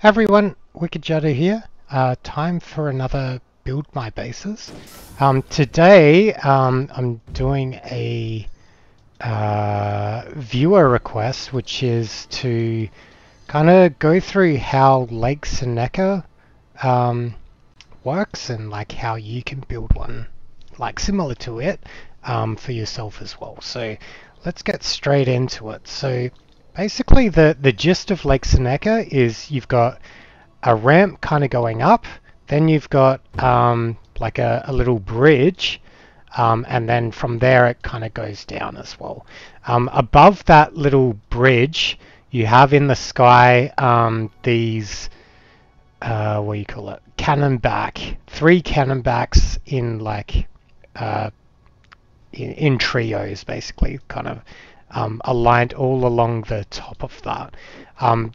Everyone, Wicked Jutto here. Time for another Build My Bases. Today, I'm doing a viewer request, which is to kind of go through how Lake Seneca works and like how you can build one like similar to it for yourself as well. So let's get straight into it. So basically the gist of Lake Seneca is you've got a ramp kind of going up, then you've got like a little bridge, and then from there it kind of goes down as well. Above that little bridge you have in the sky these what do you call it, Cannonback, 3 Cannonbacks in like in trios, basically kind of aligned all along the top of that.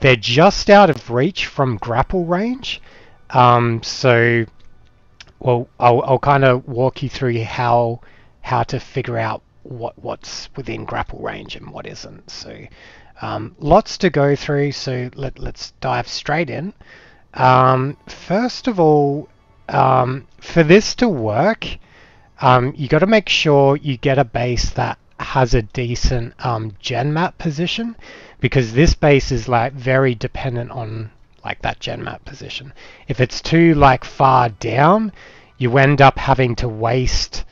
They're just out of reach from grapple range, so well, I'll kind of walk you through how to figure out what's within grapple range and what isn't. So lots to go through, so let's dive straight in. First of all, for this to work, you got to make sure you get a base that has a decent gen map position, because this base is like very dependent on like that gen map position. If it's too like far down, you end up having to waste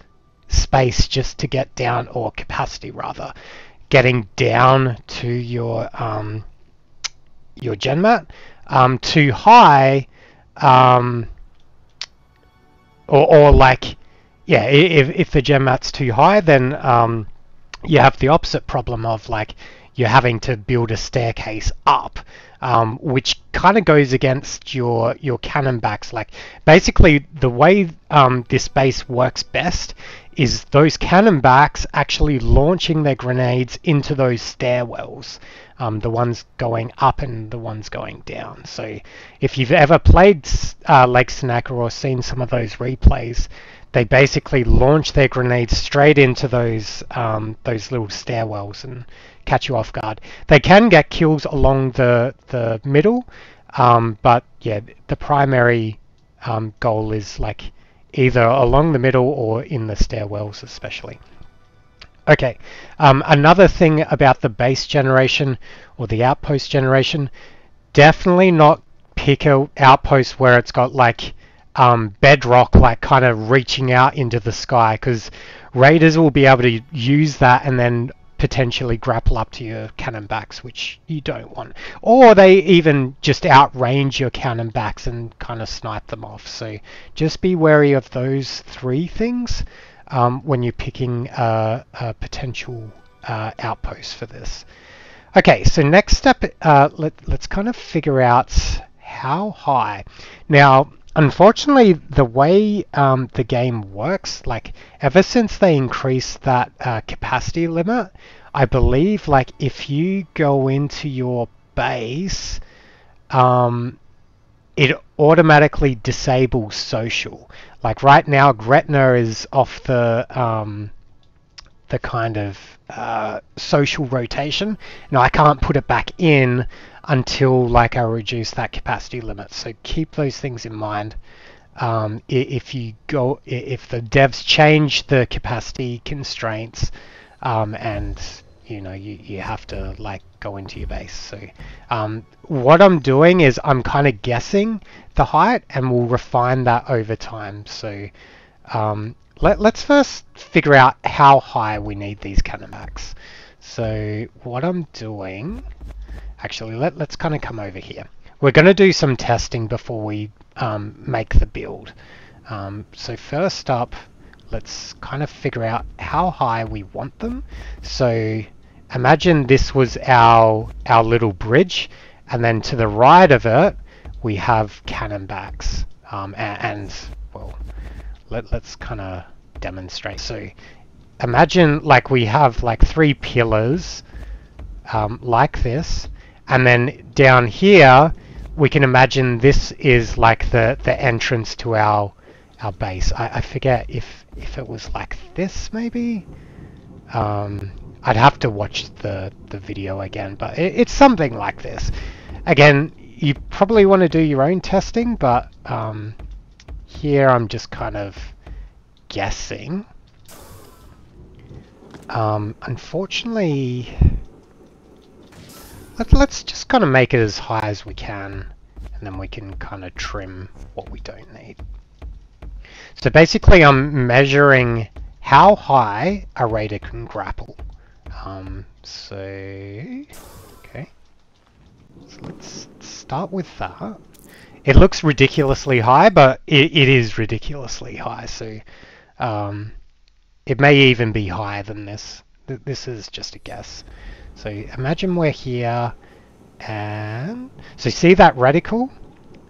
space just to get down, or capacity rather, getting down to your gen map. Too high, or like, yeah, if the gen map's too high, then you have the opposite problem of like you're having to build a staircase up, which kind of goes against your Cannonbacks. Like basically the way this base works best is those Cannonbacks actually launching their grenades into those stairwells, the ones going up and the ones going down. So if you've ever played Lake Seneca or seen some of those replays, they basically launch their grenades straight into those little stairwells and catch you off guard. They can get kills along the middle, but yeah, the primary goal is like either along the middle or in the stairwells especially. Okay, another thing about the base generation or the outpost generation, definitely not pick a outpost where it's got like bedrock like kind of reaching out into the sky, because raiders will be able to use that and then potentially grapple up to your Cannonbacks, which you don't want. Or they even just outrange your Cannonbacks and kind of snipe them off. So just be wary of those 3 things when you're picking a potential outpost for this. Okay, so next step, let's kind of figure out how high. Now, unfortunately, the way the game works, like ever since they increased that capacity limit, I believe like if you go into your base, it automatically disables social. Like right now, Gretna is off the kind of social rotation. Now I can't put it back in until like I reduce that capacity limit. So keep those things in mind. If the devs change the capacity constraints, and you know you have to like go into your base. So what I'm doing is I'm kind of guessing the height, and we'll refine that over time. So let's first figure out how high we need these Cannonbacks. So what I'm doing, actually let's kind of come over here. We're going to do some testing before we make the build. So first up, let's kind of figure out how high we want them. So imagine this was our little bridge, and then to the right of it we have Cannonbacks, and well, let's kind of demonstrate. So imagine like we have like 3 pillars like this, and then down here we can imagine this is like the entrance to our base. I forget if it was like this maybe. I'd have to watch the video again, but it's something like this. Again, you probably want to do your own testing, but here I'm just kind of guessing. Unfortunately, let's just kind of make it as high as we can, and then we can kind of trim what we don't need. So basically I'm measuring how high a raider can grapple. Okay, so let's start with that. It looks ridiculously high, but it is ridiculously high, so it may even be higher than this. This is just a guess. So imagine we're here, and so see that reticle?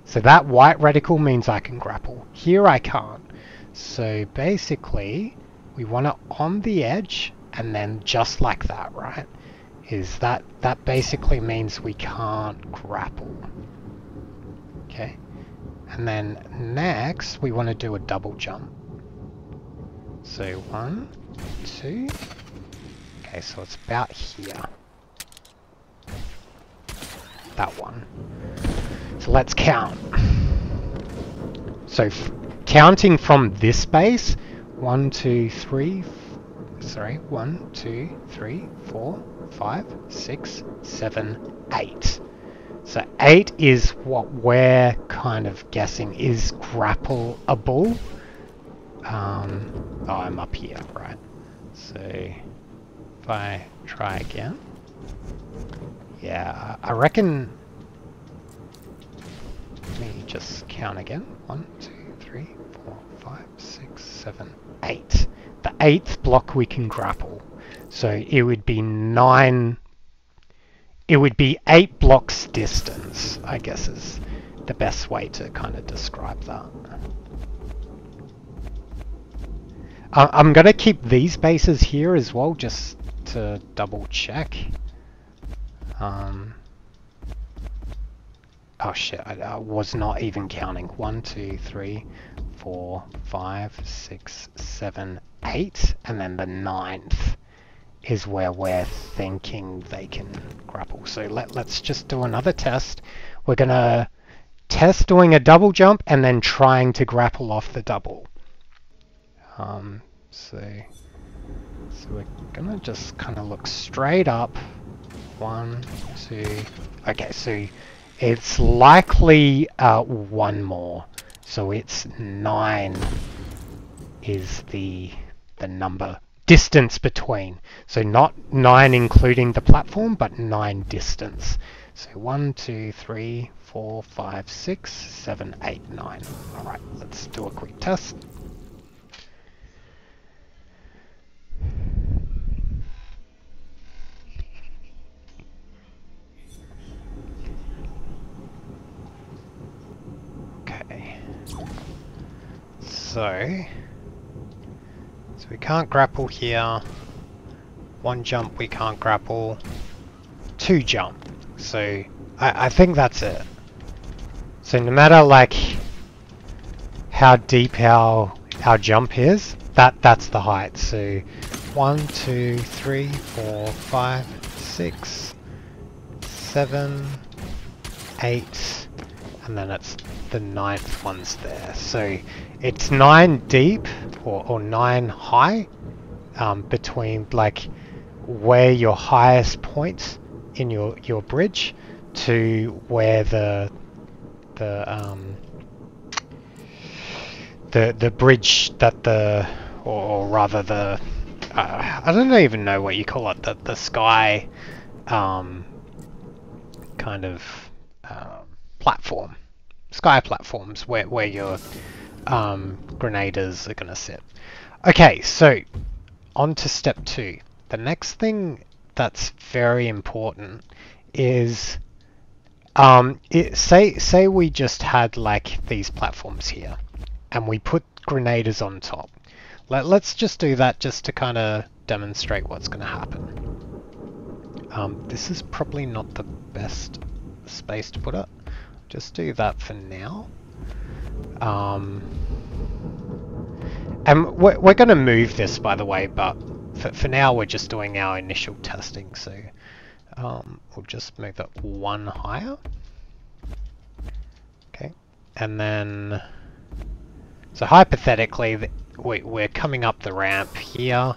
So that white reticle means I can grapple. Here I can't. So basically, we want it on the edge, and then just like that, right? That basically means we can't grapple. Okay. And then next, we want to do a double jump. So 1, 2. Okay, so it's about here. That one. So let's count. So counting from this base, 1, 2, 3. Sorry, 1, 2, 3, 4, 5, 6, 7, 8. So 8 is what we're kind of guessing is grappleable. Oh, I'm up here, right? So if I try again, yeah, I reckon. Let me just count again. 1, 2, 3, 4, 5, 6, 7, 8. The 8th block we can grapple. So it would be 9. It would be 8 blocks distance, I guess is the best way to kind of describe that. I'm going to keep these bases here as well, just to double check. Oh shit, I was not even counting. 1, 2, 3, 4, 5, 6, 7, 8, and then the 9th is where we're thinking they can grapple. So let's just do another test. We're gonna test doing a double jump and then trying to grapple off the double. So we're gonna just kind of look straight up. 1, 2. Okay, so it's likely 1 more. So it's 9 is the number. Distance between. So not 9 including the platform, but 9 distance. So 1, 2, 3, 4, 5, 6, 7, 8, 9. Alright, let's do a quick test. Okay. So we can't grapple here. 1 jump we can't grapple. 2 jump. So I think that's it. So no matter like how deep our jump is, that's the height. So 1, 2, 3, 4, 5, 6, 7, 8, and then it's the 9th one's there. So it's 9 deep or 9 high, between like where your highest point in your bridge to where the bridge that or rather the I don't even know what you call it, the sky kind of platform, sky platforms where your grenaders are going to sit. Okay, so on to step 2. The next thing that's very important is say we just had like these platforms here and we put grenaders on top. Let's just do that just to kind of demonstrate what's going to happen. This is probably not the best space to put it. Just do that for now. And we're going to move this, by the way, but for now we're just doing our initial testing. So we'll just move it 1 higher. and then, so hypothetically, we're coming up the ramp here,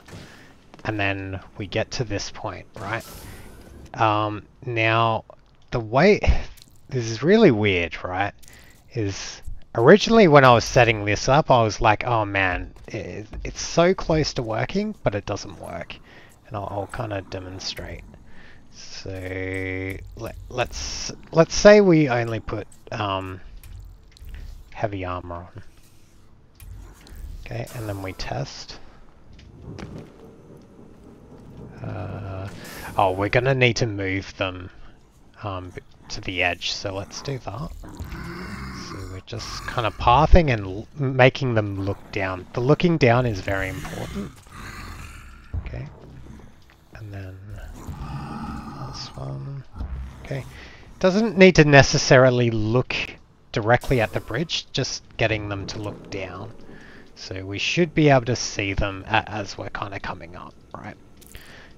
and then we get to this point, right? Now, the way, this is really weird, right? Is originally when I was setting this up, I was like, oh man, it's so close to working, but it doesn't work. And I'll kind of demonstrate. So let's say we only put heavy armor on. Okay, and then we test. Oh, we're gonna need to move them to the edge, so let's do that. So we're just kind of pathing and making them look down. The looking down is very important. Okay, and then this one. Okay, doesn't need to necessarily look directly at the bridge, just getting them to look down. So we should be able to see them as we're kind of coming up, right?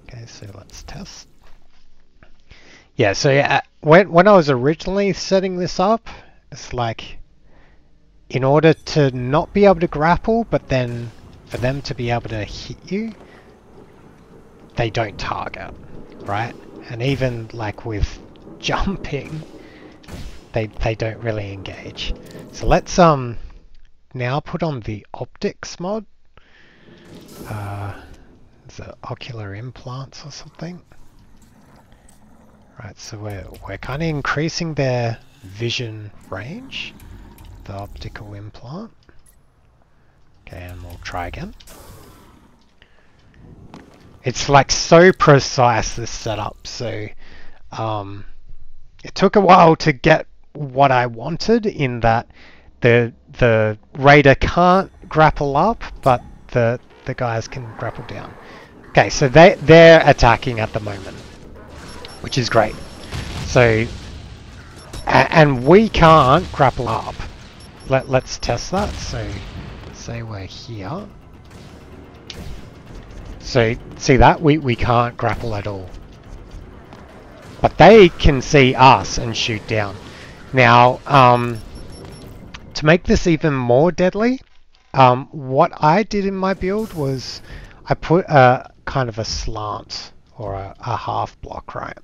Okay, so let's test. Yeah, so yeah, when I was originally setting this up, it's like, in order to not be able to grapple, but then for them to be able to hit you, they don't target, right? And even like with jumping, they don't really engage. So let's now put on the optics mod. Is it ocular implants or something? Right, so we're kind of increasing their vision range, the optical implant. Okay, and we'll try again. It's like so precise, this setup, so it took a while to get what I wanted, in that the raider can't grapple up, but the guys can grapple down. Okay, so they're attacking at the moment, which is great. So, and we can't grapple up. Let's test that. So, say we're here. So, see that? We can't grapple at all. But they can see us and shoot down. Now, to make this even more deadly, what I did in my build was I put a kind of a slant, or a half block, right?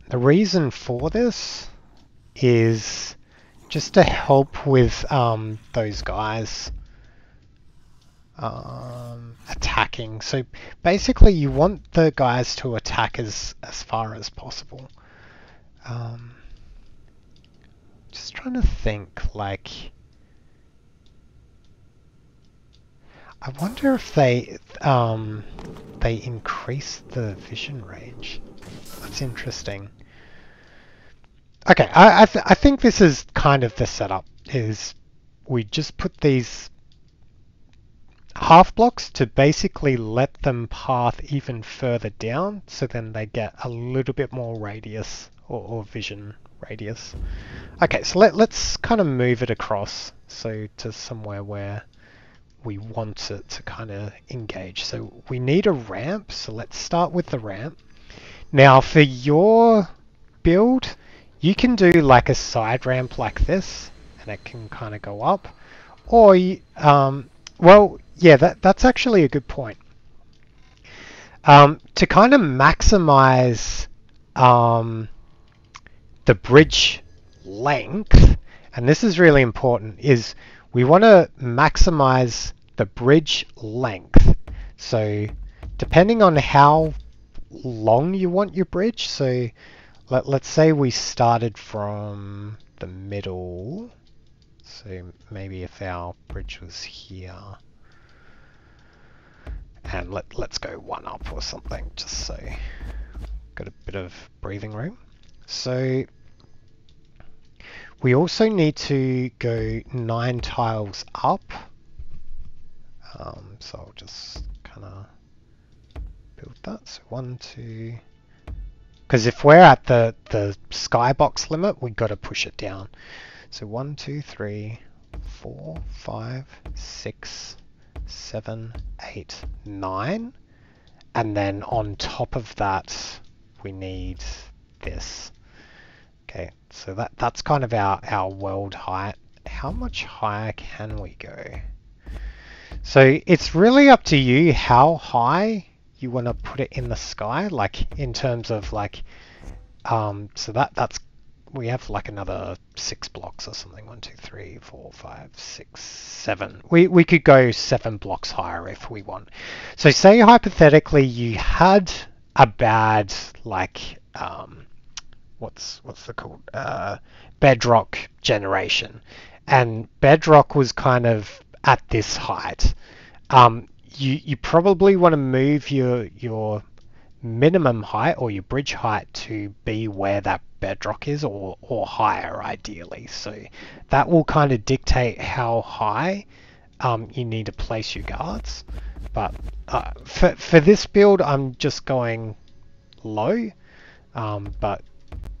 The reason for this is just to help with those guys attacking. So basically you want the guys to attack as far as possible. Just trying to think, like, I wonder if they increase the vision range. That's interesting. Okay, I think this is kind of the setup, is we just put these half blocks to basically let them path even further down, so then they get a little bit more radius, or vision radius. Okay, so let's kind of move it across, so to somewhere where we want it to kind of engage. So we need a ramp, so let's start with the ramp. Now for your build, you can do like a side ramp like this, and it can kind of go up. Or, well, yeah, that's actually a good point. To kind of maximize the bridge length, and this is really important, is we want to maximize the bridge length. So depending on how long you want your bridge, so let's say we started from the middle, so maybe if our bridge was here, and let's go one up or something, just so got a bit of breathing room. So we also need to go 9 tiles up. So I'll just kind of build that. So 1, 2, because if we're at the skybox limit, we've got to push it down. So 1, 2, 3, 4, 5, 6, 7, 8, 9, and then on top of that we need this. Okay, So that's kind of our world height. How much higher can we go? So it's really up to you how high you want to put it in the sky, like in terms of like, so that's, we have like another 6 blocks or something. 1, 2, 3, 4, 5, 6, 7. We could go 7 blocks higher if we want. So say hypothetically you had a bad like what's it called, bedrock generation, and bedrock was kind of at this height. You probably want to move your minimum height or your bridge height to be where that bedrock is, or higher ideally. So that will kind of dictate how high you need to place your guards. But for this build, I'm just going low, but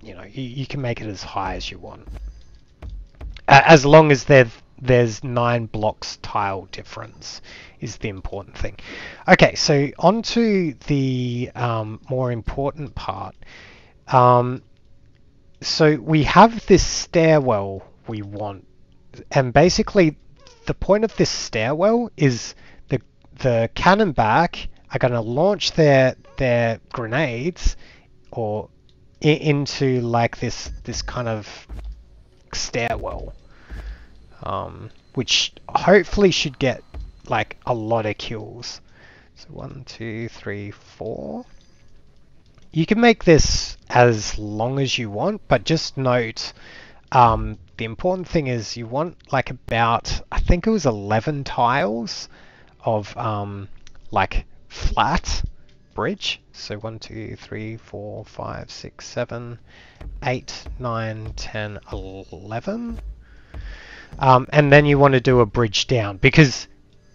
you know, you can make it as high as you want, as long as there's 9 blocks tile difference is the important thing. Okay, so on to the more important part. So we have this stairwell we want, and basically the point of this stairwell is the Cannonback are going to launch their grenades or into like this kind of stairwell, which hopefully should get like a lot of kills. So 1, 2, 3, 4. You can make this as long as you want, but just note the important thing is you want like about, I think it was 11 tiles of like flat bridge. So 1, 2, 3, 4, 5, 6, 7, 8, 9, 10, 11. And then you want to do a bridge down, because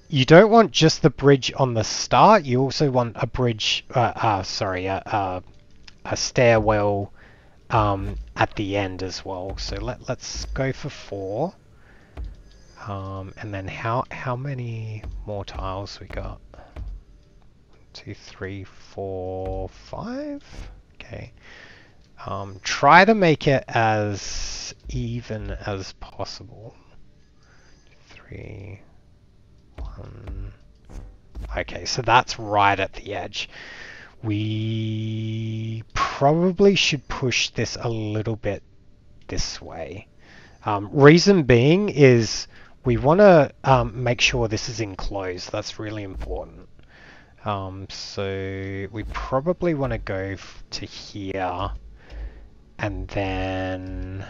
you don't want just the bridge on the start. You also want a bridge, a stairwell at the end as well. So let's go for 4. And then how many more tiles we got? 1, 2, 3, 4, 5. Okay. Try to make it as even as possible. 3, 1. Okay, so that's right at the edge. We probably should push this a little bit this way. Reason being is we want to make sure this is enclosed. That's really important. So we probably want to go to here, and then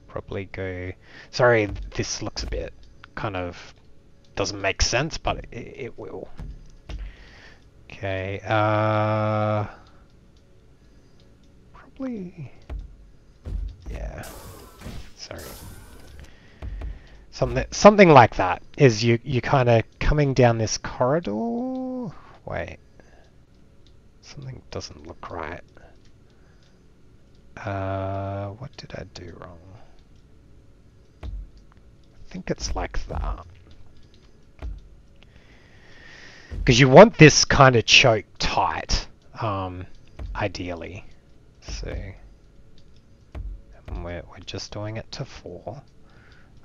probably go... Sorry, this looks a bit kind of doesn't make sense, but it will. Okay, probably, yeah, sorry. Something like that is you kind of coming down this corridor. Wait, something doesn't look right. What did I do wrong? I think it's like that. Because you want this kind of choke tight, ideally. So we're just doing it to 4.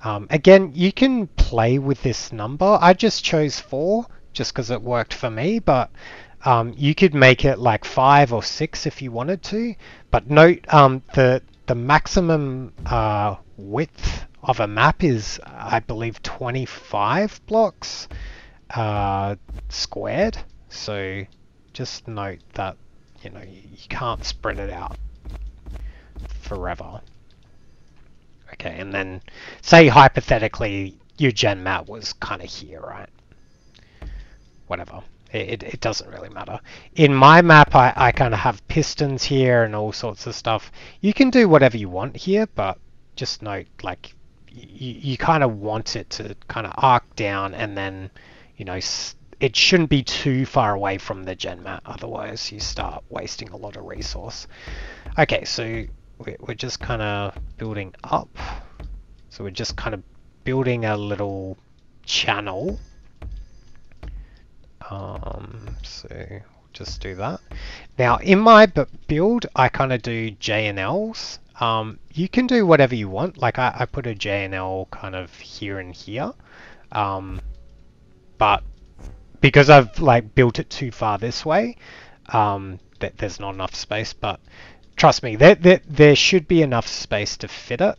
Again, you can play with this number. I just chose 4 just because it worked for me, but you could make it like 5 or 6 if you wanted to. But note the maximum width of a map is, I believe, 25 blocks squared. So just note that, you know, you can't spread it out forever. Okay, and then say hypothetically your gen map was kind of here, right? Whatever. It doesn't really matter. In my map, I kind of have pistons here and all sorts of stuff. You can do whatever you want here, but just note, like, you kind of want it to kind of arc down, and then, you know, it shouldn't be too far away from the gen map, otherwise you start wasting a lot of resource. Okay, so we're just kind of building up. So we're just kind of building a little channel. So we'll just do that. Now in my build, I kind of do J and Ls. You can do whatever you want. Like I put a J and L kind of here and here, but because I've like built it too far this way, that there's not enough space. But trust me, there should be enough space to fit it.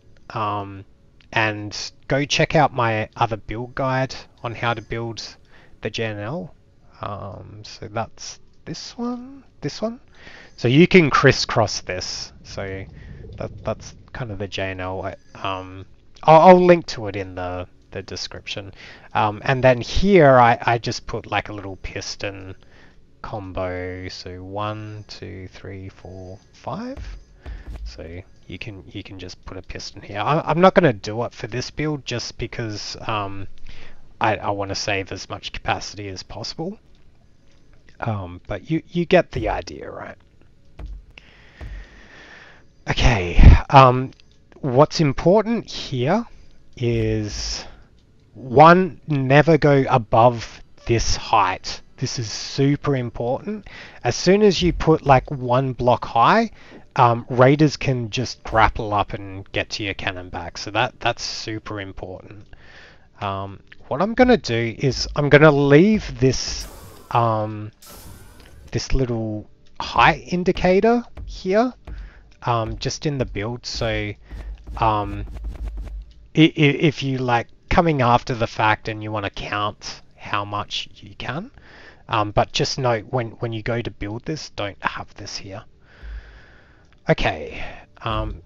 And go check out my other build guide on how to build the J and L. So that's this one. So you can crisscross this. So that's kind of the J and L. I'll link to it in the description. And then here I just put like a little piston combo. So 1, 2, 3, 4, 5. So you can just put a piston here. I'm not going to do it for this build just because I want to save as much capacity as possible. But you get the idea, right? Okay. What's important here is one, never go above this height. This is super important. As soon as you put like one block high, raiders can just grapple up and get to your Cannonback. So that's super important. What I'm gonna do is I'm gonna leave this this little height indicator here, just in the build. So if you like coming after the fact and you want to count how much you can, but just note when you go to build this, don't have this here. Okay,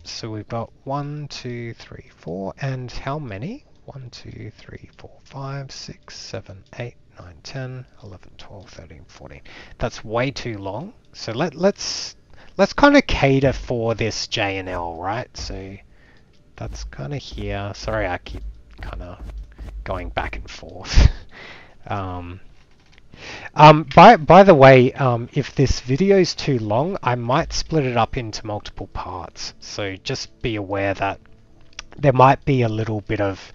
so we've got 1, 2, 3, 4, and how many? 1, 2, 3, 4, 5, 6, 7, 8, 9, 10, 11, 12, 13, 14. That's way too long. So let's kind of cater for this J and L, right? So that's kind of here. Sorry, I keep kind of going back and forth. By the way, if this video is too long, I might split it up into multiple parts. So just be aware that there might be a little bit of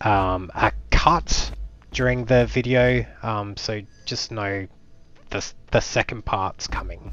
a cut during the video. So just know the second part's coming.